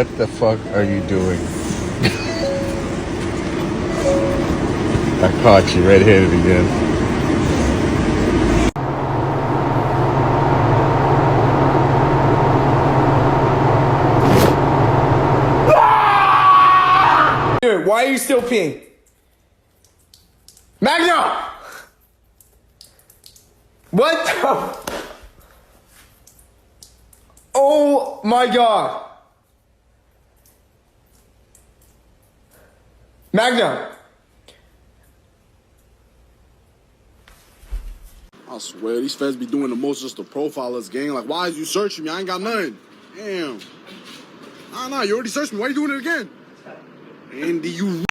What the fuck are you doing? I caught you red-handed again. Dude, why are you still peeing? Magna! What the? Oh my god. Magna. I swear, these feds be doing the most just to profile us, gang. Like, why is you searching me? I ain't got nothing. Damn. Nah, you already searched me. Why you doing it again? Andy, you